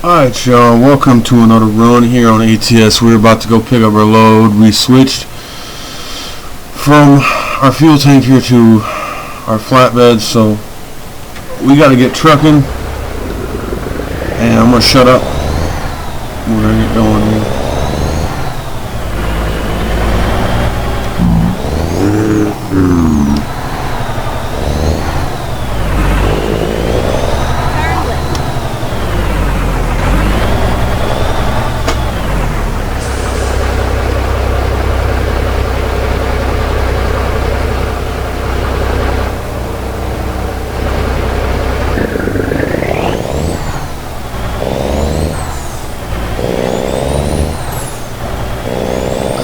Alright y'all, welcome to another run here on ATS. We're about to go pick up our load. We switched from our fuel tank here to our flatbed, so we gotta get trucking, and I'm gonna shut up. We're gonna get going here.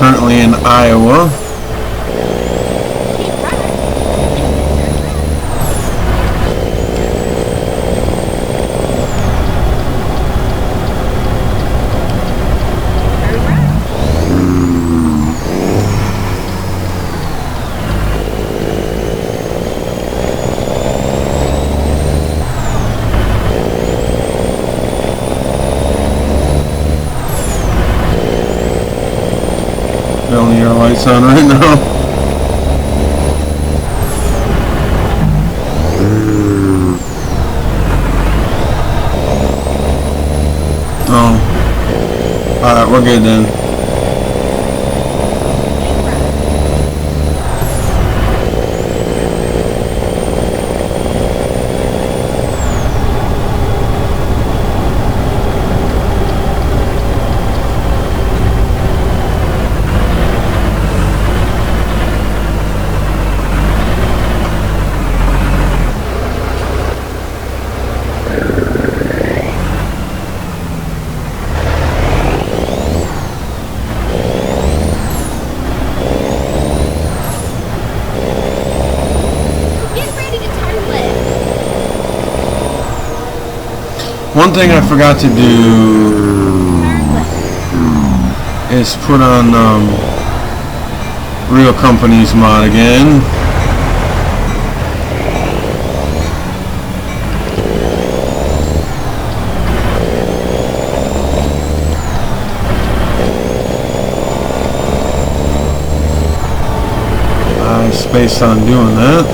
Currently in Iowa. Don't need our lights on right now. Oh. Alright, we're good then. One thing I forgot to do is put on Real Companies mod again. I spaced on doing that.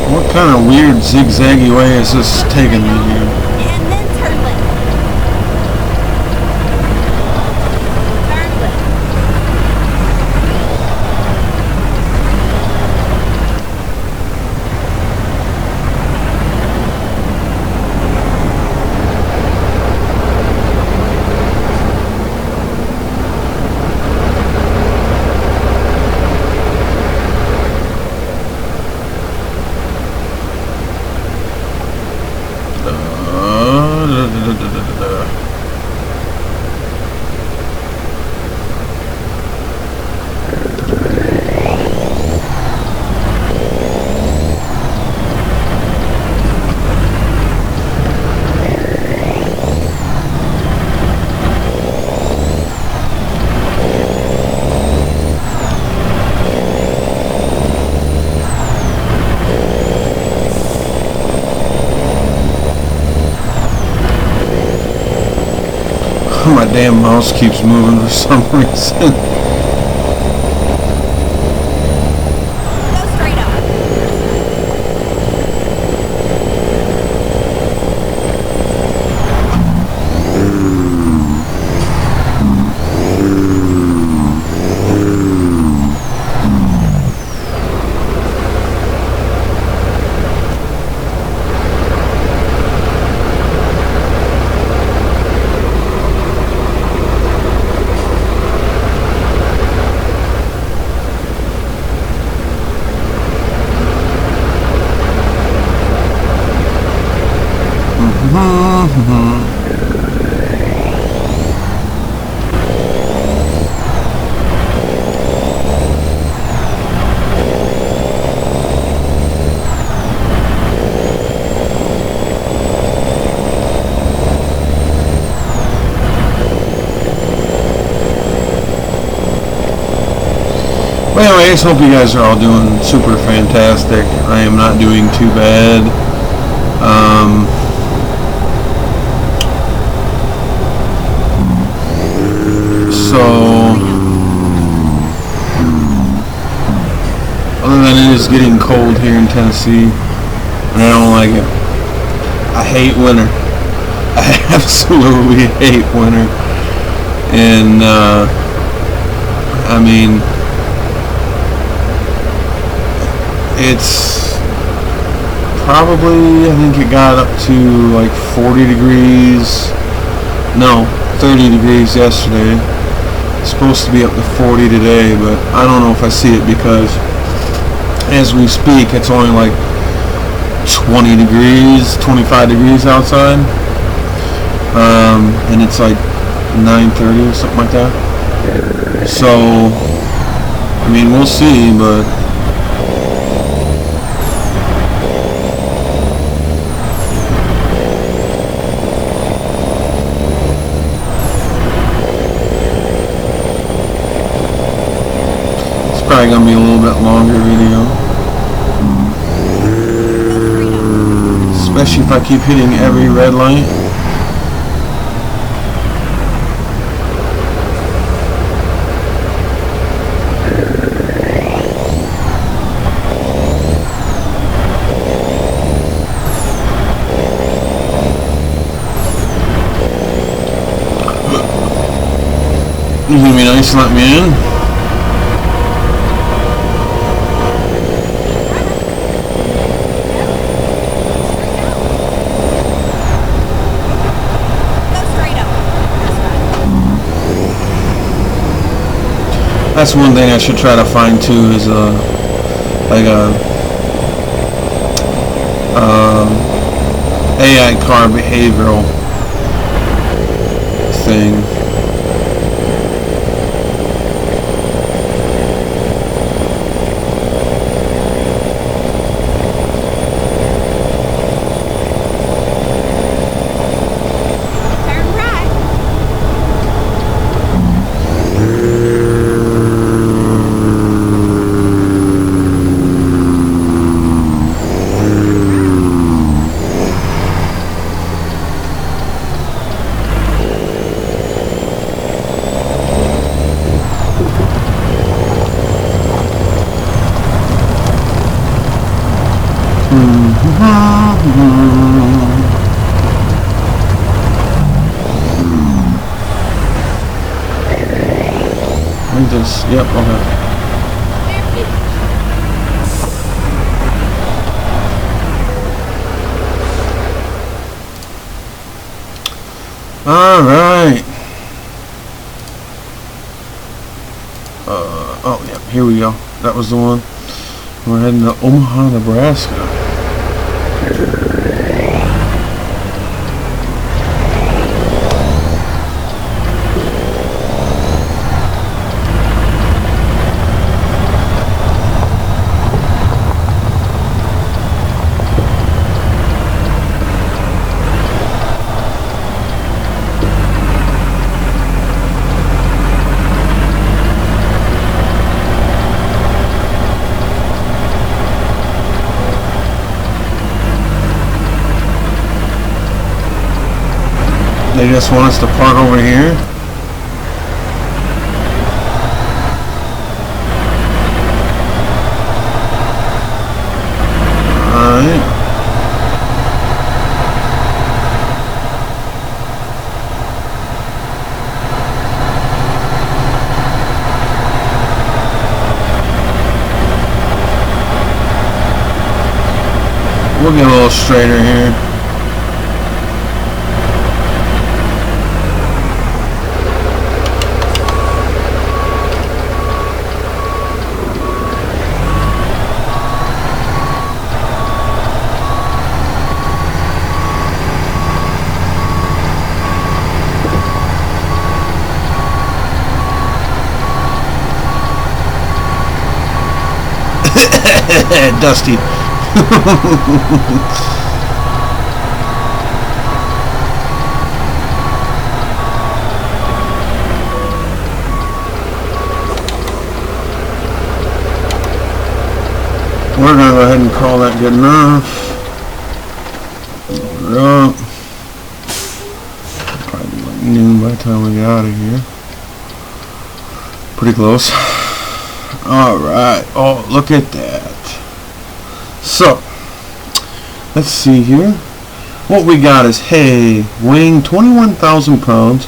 What kind of weird zigzaggy way is this taking me here? And then turn left. Turn left. My damn mouse keeps moving for some reason. Go straight up. Well, anyways, hope you guys are all doing super fantastic. I am not doing too bad. So, other than it is getting cold here in Tennessee, and I don't like it. I hate winter. I absolutely hate winter. And, I mean, it's probably, I think it got up to like 40 degrees, no, 30 degrees yesterday. It's supposed to be up to 40 today, but I don't know if I see it because as we speak, it's only like 20 degrees, 25 degrees outside. And it's like 9:30 or something like that. So, I mean, we'll see, but it's probably going to be a little bit longer video. Especially if I keep hitting every red light. You gonna be nice and let me in? That's one thing I should try to find too is like a AI car behavioral thing. Yep, okay. All right. Oh, yeah, here we go. That was the one. We're heading to Omaha, Nebraska. They just want us to park over here. Alright. We'll get a little straighter here. Dusty. we're gonna go ahead and call that good enough. Load it up. Probably be like noon by the time we get out of here. Pretty close. Alright. Oh, look at that. So, let's see here. What we got is hay weighing 21,000 pounds,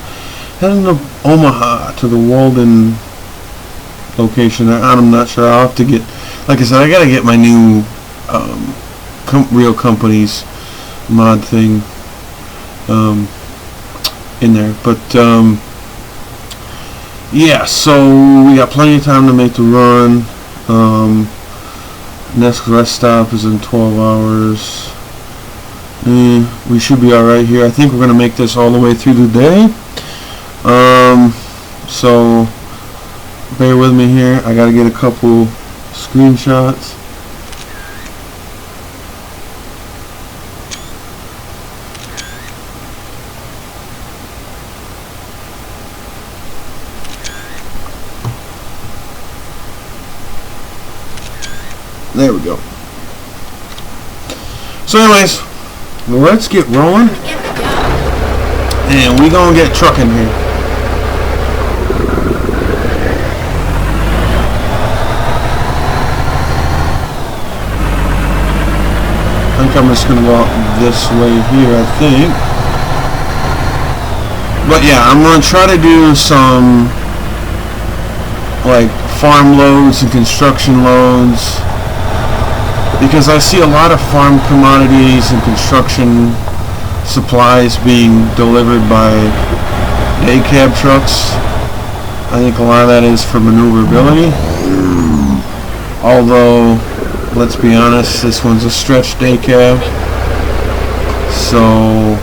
heading to Ohmaha to the Walden location. I'm not sure. I'll have to get, like I said, I gotta get my new real company's mod thing in there. But yeah, so we got plenty of time to make the run. Next rest stop is in 12 hours. We should be alright here. I think we're going to make this all the way through the day. So bear with me here. I got to get a couple screenshots. There we go. So anyways, let's get rolling. And we gonna get trucking here. I think I'm just gonna go out this way here, I think. But yeah, I'm gonna try to do some like farm loads and construction loads, because I see a lot of farm commodities and construction supplies being delivered by day cab trucks. I think a lot of that is for maneuverability. Although, let's be honest, this one's a stretch day cab. So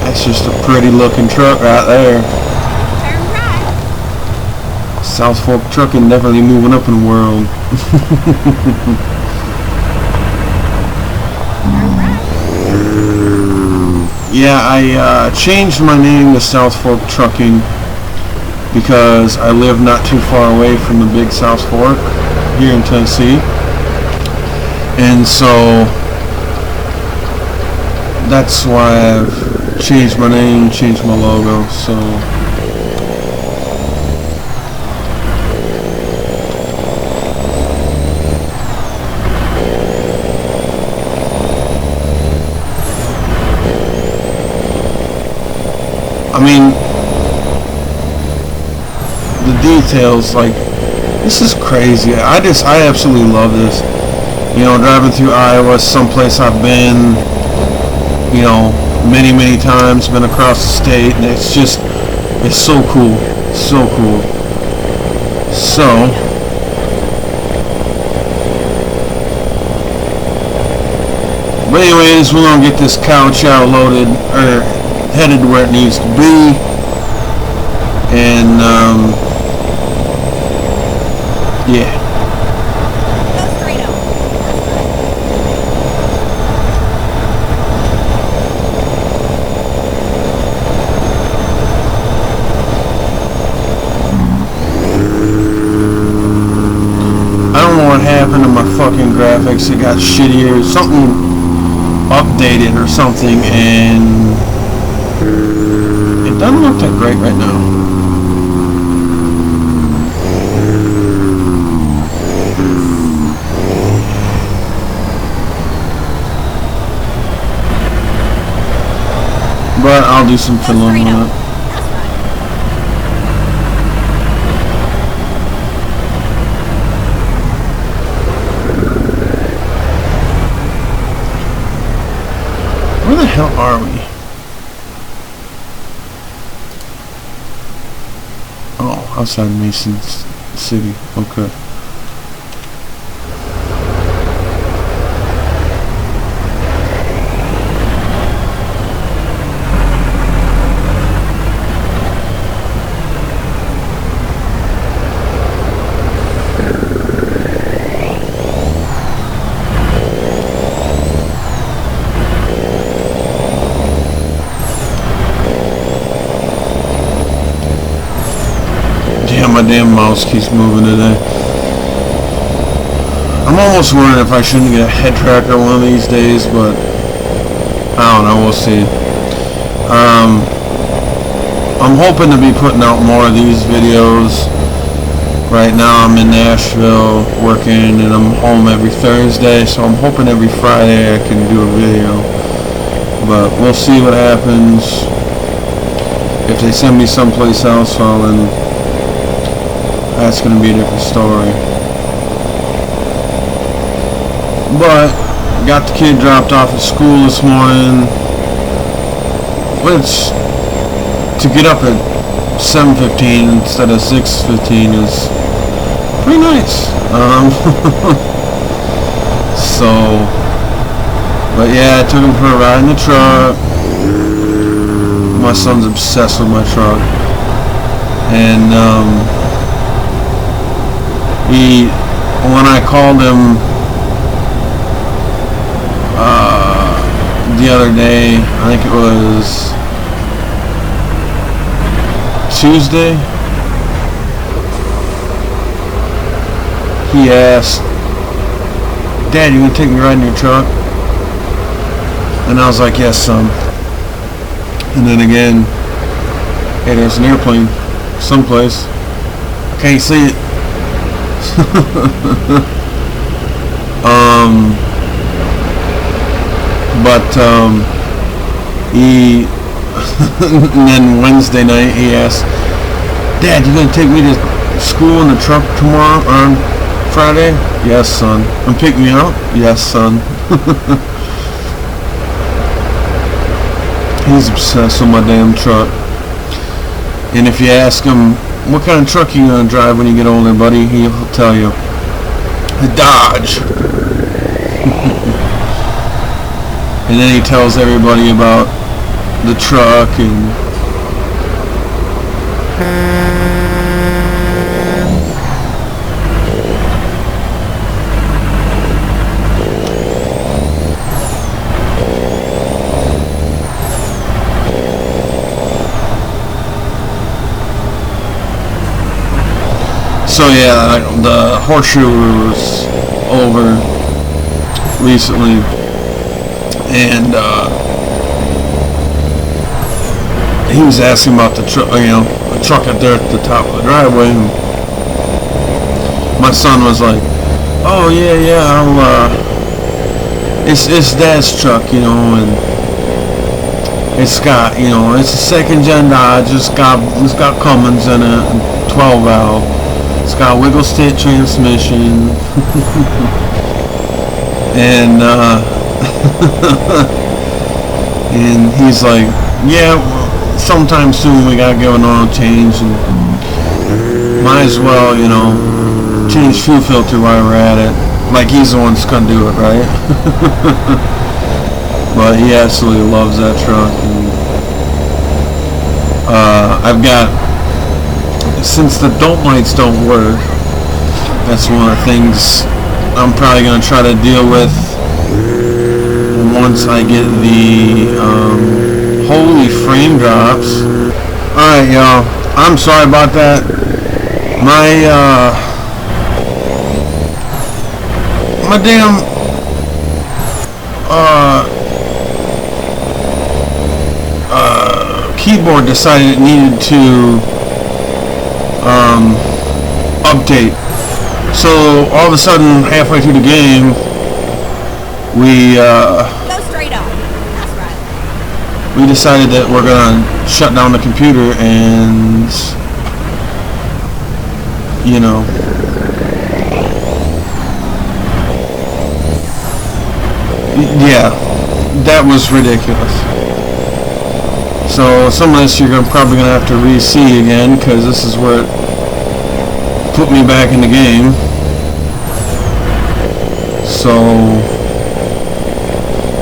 that's just a pretty looking truck right there. Turn right. South Fork trucking definitely moving up in the world. Turn right. Yeah, I changed my name to South Fork Trucking because I live not too far away from the big South Fork here in Tennessee, and so that's why I've changed my name, changed my logo. So I mean, the details, like, this is crazy. I absolutely love this. You know, driving through Iowa, someplace I've been, you know, many times, been across the state, and it's just, it's so cool. So cool. So, but anyways, we're gonna get this cow chow loaded, or headed to where it needs to be, and yeah. Go straight up. I don't know what happened to my fucking graphics. It got shittier, something updated or something, and it doesn't look that great right now. But I'll do some fiddling on it. Where the hell are we? Oh, outside Mason City. Okay. damn mouse keeps moving today. I'm almost wondering if I shouldn't get a head tracker one of these days, but I don't know, we'll see. I'm hoping to be putting out more of these videos. Right now I'm in Nashville working, and I'm home every Thursday, so I'm hoping every Friday I can do a video. But we'll see what happens. If they send me someplace else, well then that's going to be a different story. But got the kid dropped off at school this morning, which to get up at 7:15 instead of 6:15 is pretty nice. So, but yeah, I took him for a ride in the truck. My son's obsessed with my truck, and when I called him the other day, I think it was Tuesday, he asked, "Dad, you gonna take me riding your truck?" And I was like, "Yes, son." And then again, hey, there's an airplane someplace. I can't see it. He and then Wednesday night he asked, "Dad, you gonna take me to school in the truck tomorrow on Friday?" "Yes, son." "And pick me up?" "Yes, son." He's obsessed with my damn truck. And if you ask him, "What kind of truck you gonna drive when you get older, buddy?" he'll tell you, "A Dodge." And then he tells everybody about the truck and so yeah, the horseshoe was over recently, and he was asking about the truck, the truck out there at the top of the driveway. And my son was like, "Oh yeah, it's Dad's truck, and it's got, it's a second gen Dodge. It's got Cummins in it, and 12 valve. It's got a wiggle state transmission." And and he's like, "Yeah, sometime soon we gotta give an oil change, and might as well, change fuel filter while we're at it." Like he's the one that's gonna do it, right? But he absolutely loves that truck. And I've got, since the dope lights don't work, that's one of the things I'm probably gonna try to deal with once I get the holy frame drops. Alright, y'all, I'm sorry about that. My damn keyboard decided it needed to update. So all of a sudden, halfway through the game, we Go straight up. That's right. we decided that we're gonna shut down the computer and, yeah, that was ridiculous. So some of this you're probably gonna have to re-see again, because this is where it put me back in the game. So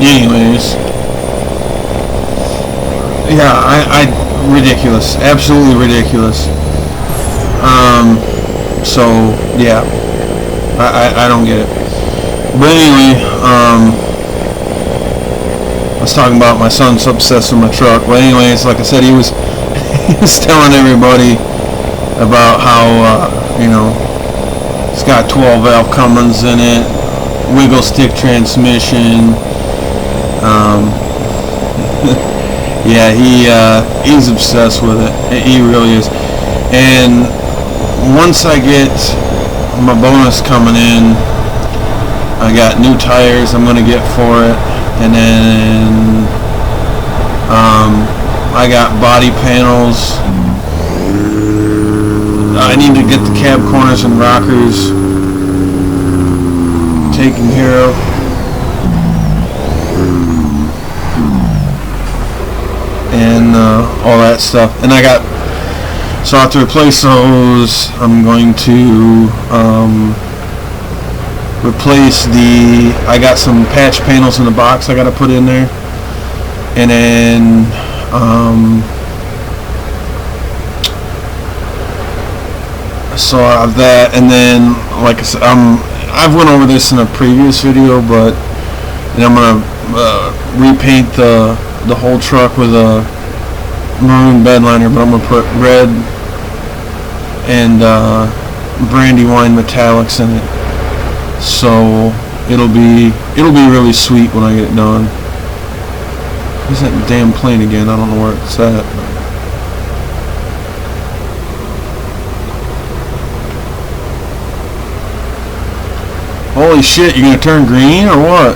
anyways, yeah, I ridiculous, absolutely ridiculous. So yeah, I don't get it. But anyway, I was talking about my son's obsessed with my truck. Well, anyways, like I said, he was he was telling everybody about how you know, it's got 12 valve Cummins in it, wiggle stick transmission. Yeah, he's obsessed with it. He really is. And once I get my bonus coming in, I got new tires I'm gonna get for it, and then I got body panels. I need to get the cab corners and rockers taken care of. And all that stuff. And I have to replace those. I'm going to replace I got some patch panels in the box I got to put in there. And then so I have that, and then like I said, I've went over this in a previous video, but I'm gonna repaint the whole truck with a maroon bed liner, but I'm gonna put red and Brandywine metallics in it, so it'll be really sweet when I get it done. Where's that damn plane again? I don't know where it's at. Holy shit, you gonna turn green or what?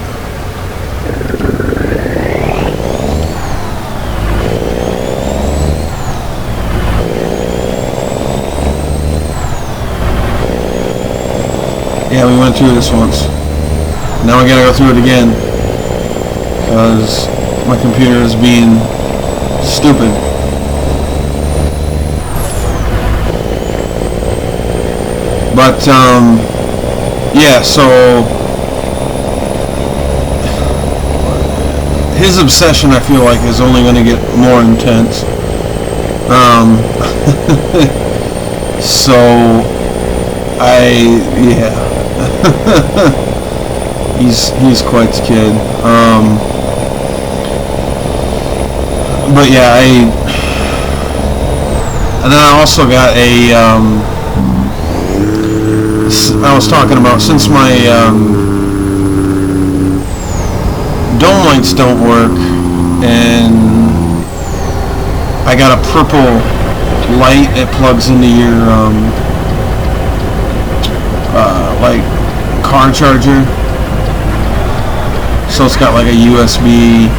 Yeah, we went through this once. Now we gotta go through it again, because my computer is being stupid. But yeah, so his obsession, I feel like, is only going to get more intense. So yeah. he's quite the kid. But yeah, and then I also got I was talking about, since my dome lights don't work, and I got a purple light that plugs into your like car charger, so it's got like a USB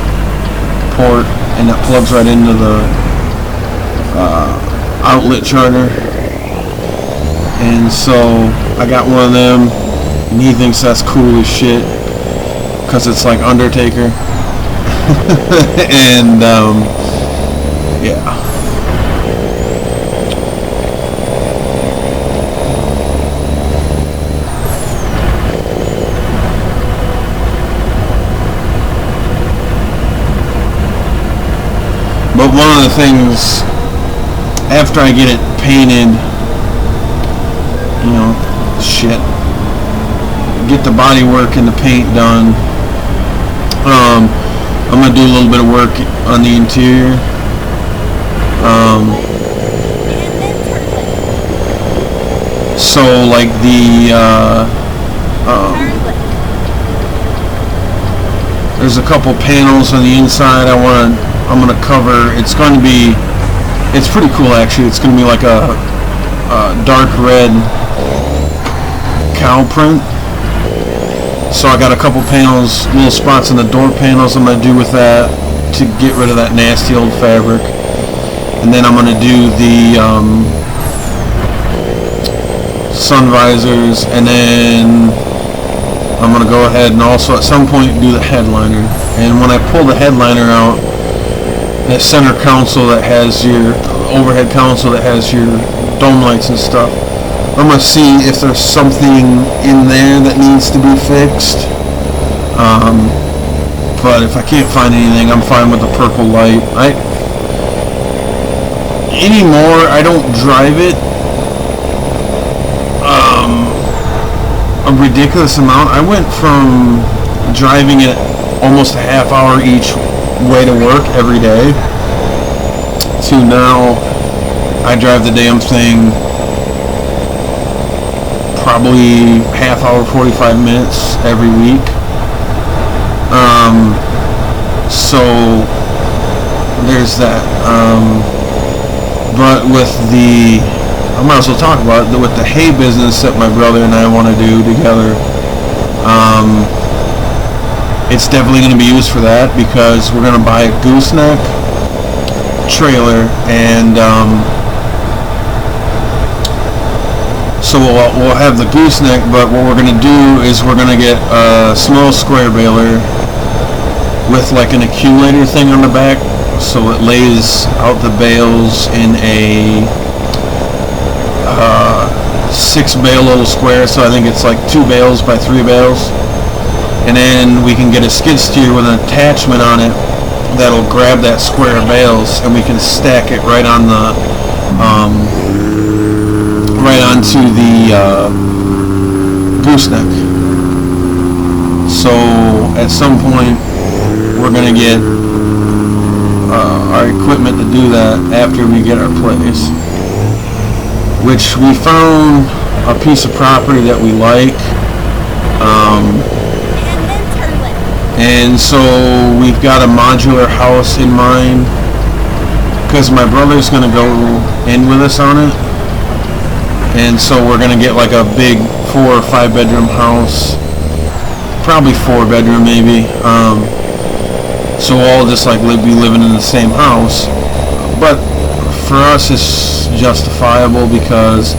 port, and that plugs right into the outlet charger. And so I got one of them, and he thinks that's cool as shit, because it's like Undertaker. And yeah. But one of the things, after I get it painted, you know, shit, get the body work and the paint done, I'm gonna do a little bit of work on the interior. So like there's a couple panels on the inside I'm gonna cover. It's pretty cool actually. It's gonna be like a dark red cow print. So I got a couple panels, little spots in the door panels I'm going to do with that to get rid of that nasty old fabric. And then I'm going to do the sun visors, and then I'm going to go ahead and also at some point do the headliner. And when I pull the headliner out, that center console that has your overhead console that has your dome lights and stuff, I'm going to see if there's something in there that needs to be fixed. But if I can't find anything, I'm fine with the purple light. Anymore, I don't drive it a ridiculous amount. I went from driving it almost a half hour each way to work every day to now I drive the damn thing probably half hour, 45 minutes every week. So there's that. But with the, I might as well talk about it, with the hay business that my brother and I want to do together. It's definitely going to be used for that, because we're going to buy a gooseneck trailer, and so we'll have the gooseneck, but what we're going to do is we're going to get a small square baler with like an accumulator thing on the back, so it lays out the bales in a 6 bale little square, so I think it's like 2 bales by 3 bales. And then we can get a skid steer with an attachment on it that'll grab that square of bales, and we can stack it right on the right onto the gooseneck. So at some point we're gonna get our equipment to do that after we get our place, which we found a piece of property that we like. And so we've got a modular house in mind, because my brother's going to go in with us on it. And so we're going to get like a big 4 or 5 bedroom house, probably 4 bedroom maybe. So we'll all just like be living in the same house. But for us it's justifiable, because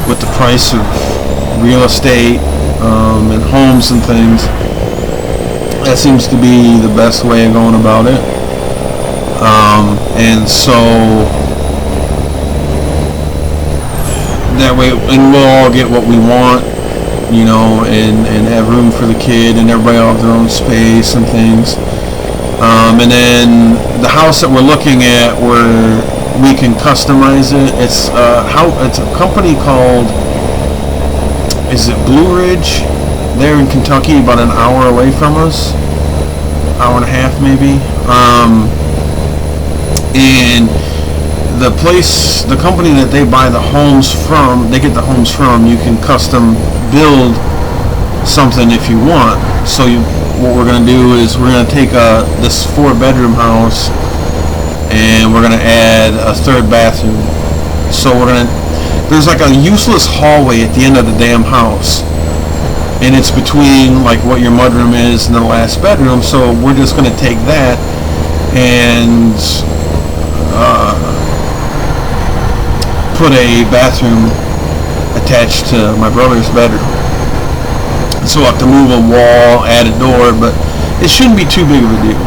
with the price of real estate and homes and things, that seems to be the best way of going about it. And so that way, and we'll all get what we want, you know, and have room for the kid, and everybody will have their own space and things. And then the house that we're looking at, where we can customize it, it's a company called, is it Blue Ridge? They're in Kentucky, about an hour away from us, hour and a half maybe. And the company that they buy the homes from, they get the homes from, you can custom build something if you want. So what we're going to do is we're going to take this 4 bedroom house, and we're going to add a 3rd bathroom. So there's like a useless hallway at the end of the damn house, and it's between like what your mudroom is and the last bedroom. So we're just going to take that and put a bathroom attached to my brother's bedroom. So we'll have to move a wall, add a door, but it shouldn't be too big of a deal.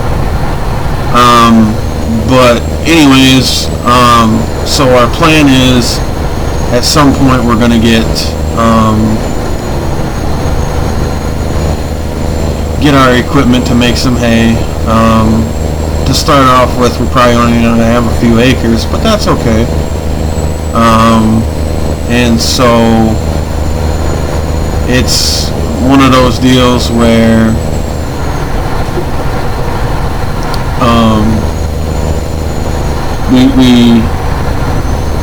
But anyways, so our plan is at some point we're going to get our equipment to make some hay. To start off with, we're probably only going to have a few acres, but that's okay. And so it's one of those deals where we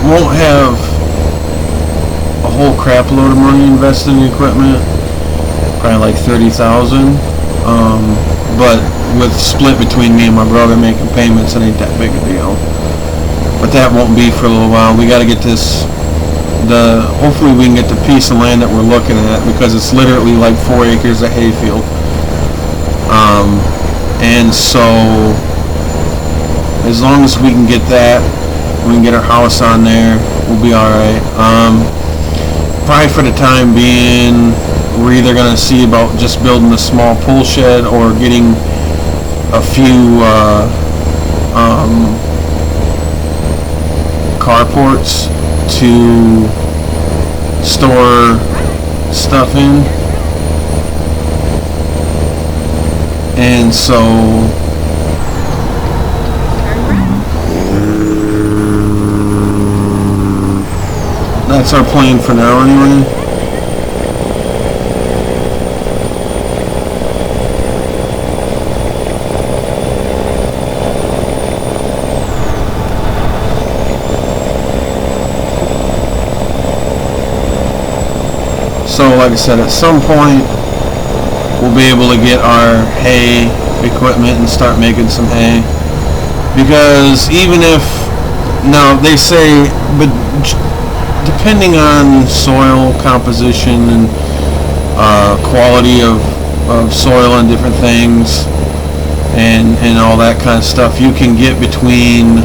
won't have a whole crap load of money invested in equipment, probably like $30,000. But with split between me and my brother making payments, it ain't that big a deal. But that won't be for a little while. We got to get this. Hopefully we can get the piece of land that we're looking at, because it's literally like 4 acres of hayfield. And so as long as we can get that, we can get our house on there, we'll be all right. Probably for the time being, we're either going to see about just building a small pool shed, or getting a few carports to store stuff in. And so that's our plan for now anyway. like I said, at some point we'll be able to get our hay equipment and start making some hay. Because even if, now they say, but depending on soil composition and quality of soil and different things and all that kind of stuff, you can get between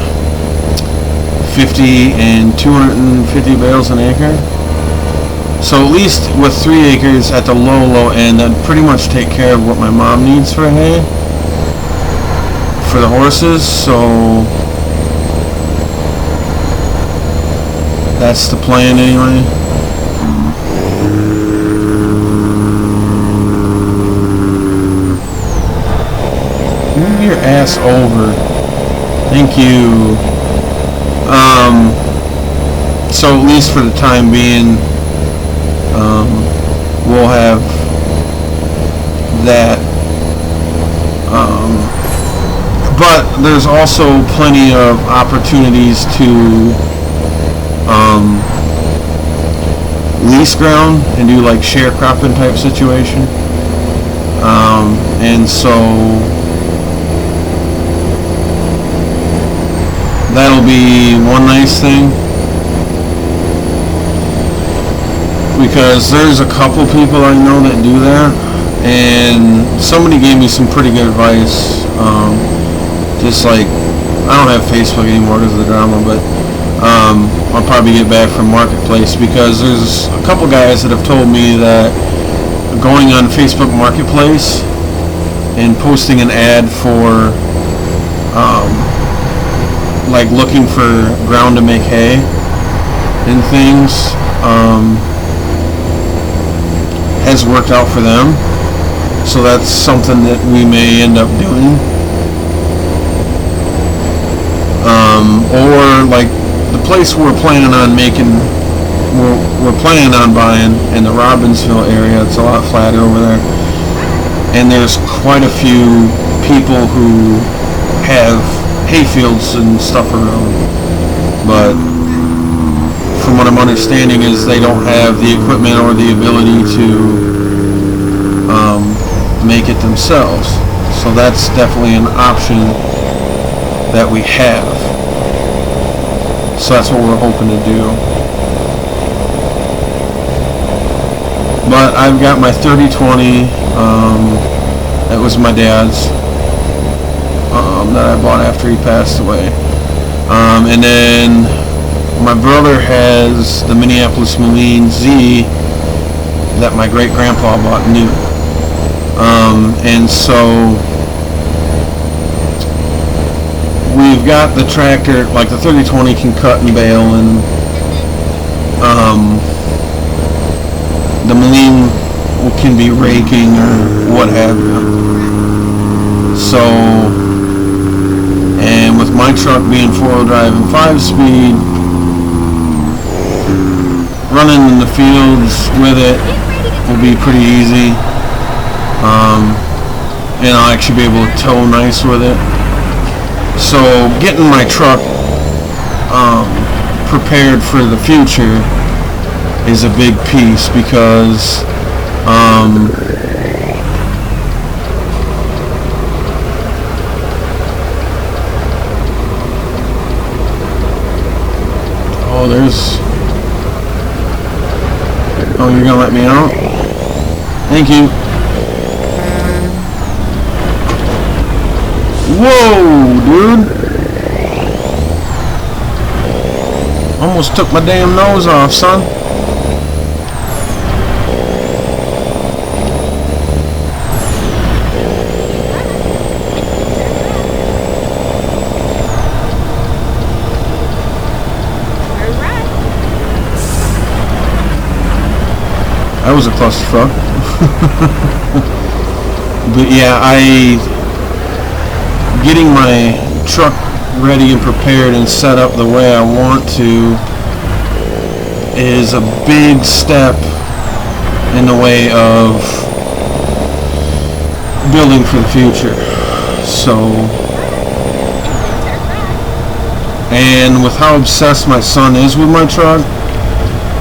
50 and 250 bales an acre. So at least with 3 acres at the low end, I'd pretty much take care of what my mom needs for hay for the horses. So that's the plan anyway. Move your ass over. Thank you. So at least for the time being, we'll have that. But there's also plenty of opportunities to lease ground and do like sharecropping type situation. And so that'll be one nice thing, because there's a couple people I know that do that, and somebody gave me some pretty good advice. Just like, I don't have Facebook anymore because of the drama, but I'll probably get back from Marketplace, because there's a couple guys that have told me that going on Facebook Marketplace and posting an ad for like looking for ground to make hay and things has worked out for them. So that's something that we may end up doing. Or like the place we're planning on making, we're planning on buying in the Robbinsville area. It's a lot flatter over there, and there's quite a few people who have hay fields and stuff around, but from what I'm understanding is they don't have the equipment or the ability to make it themselves. So that's definitely an option that we have. So that's what we're hoping to do. But I've got my 3020, that was my dad's, that I bought after he passed away. And then my brother has the Minneapolis Moline Z that my great-grandpa bought new. And so we've got the tractor, like the 3020 can cut and bale, and the Moline can be raking or what have you. So, and with my truck being 4-wheel drive and 5-speed, running in the fields with it will be pretty easy. And I'll actually be able to tow nice with it. So getting my truck prepared for the future is a big piece, because oh, you're gonna let me out? Thank you. Whoa, dude. Almost took my damn nose off, son. That was a clusterfuck. But yeah, getting my truck ready and prepared and set up the way I want to is a big step in the way of building for the future. So, and with how obsessed my son is with my truck,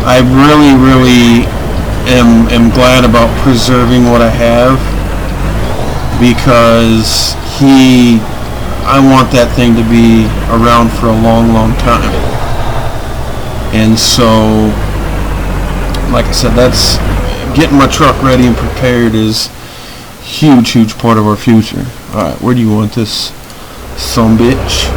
I really am glad about preserving what I have, because I want that thing to be around for a long time. And so, like I said, that's getting my truck ready and prepared is huge part of our future. Alright, where do you want this son bitch?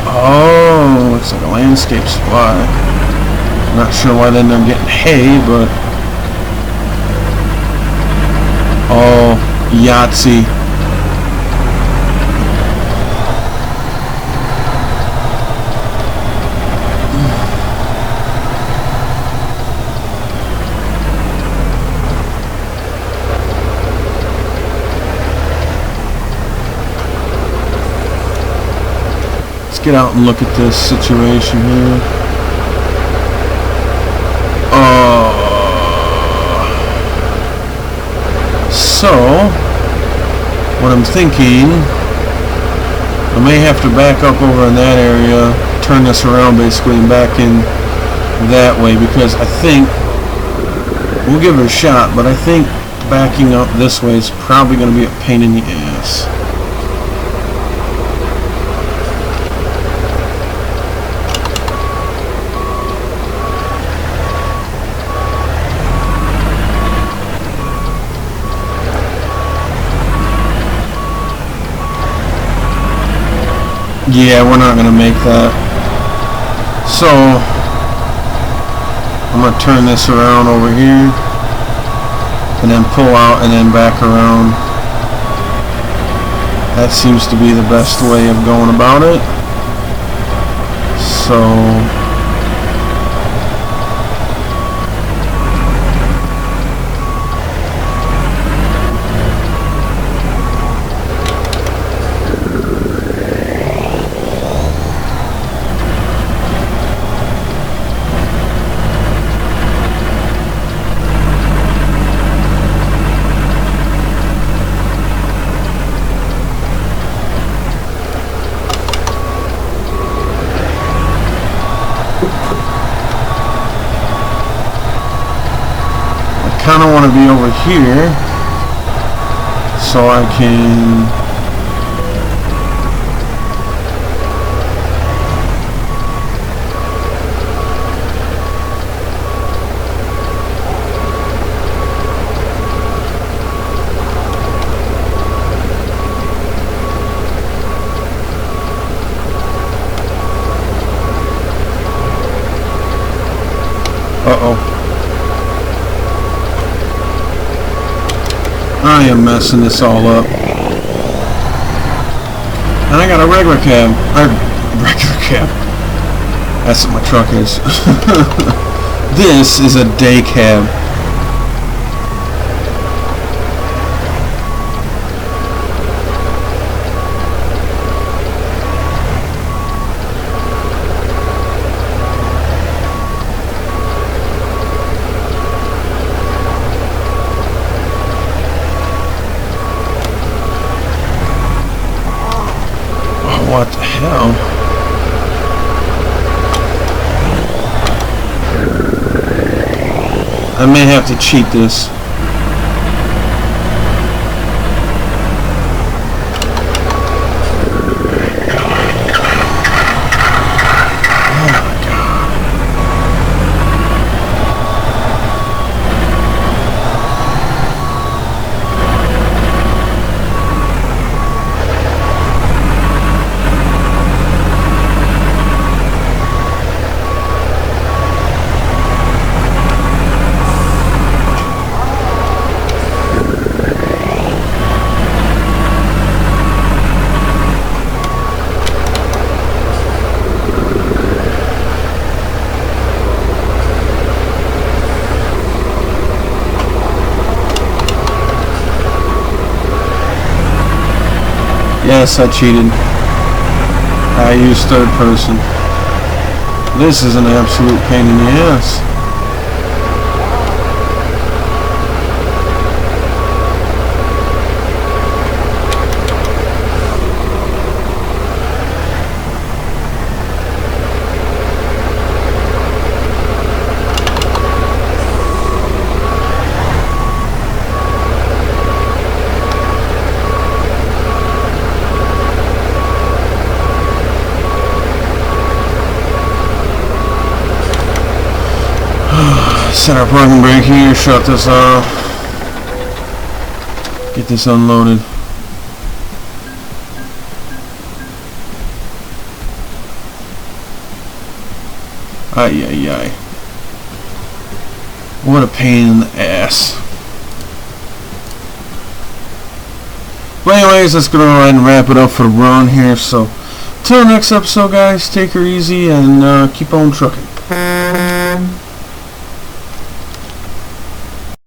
Oh, looks like a landscape supply. Not sure why then they're getting hay, but oh, Yahtzee. Get out and look at this situation here. So what I'm thinking, I may have to back up over in that area, turn this around basically and back in that way, because I think we'll give it a shot, but I think backing up this way is probably going to be a pain in the ass. Yeah, we're not going to make that. So, I'm going to turn this around over here, and then pull out, and then back around. That seems to be the best way of going about it. So, kind of want to be over here so I can I am messing this all up. And I got a regular cab. Regular cab. That's what my truck is. This is a day cab. What the hell? I may have to cheat this. Yes, I cheated. I used third person. This is an absolute pain in the ass. Set our parking brake here, shut this off, get this unloaded. Ay ay ay. What a pain in the ass. But anyways, let's go ahead and wrap it up for the run here. So, till next episode guys, take her easy and keep on trucking.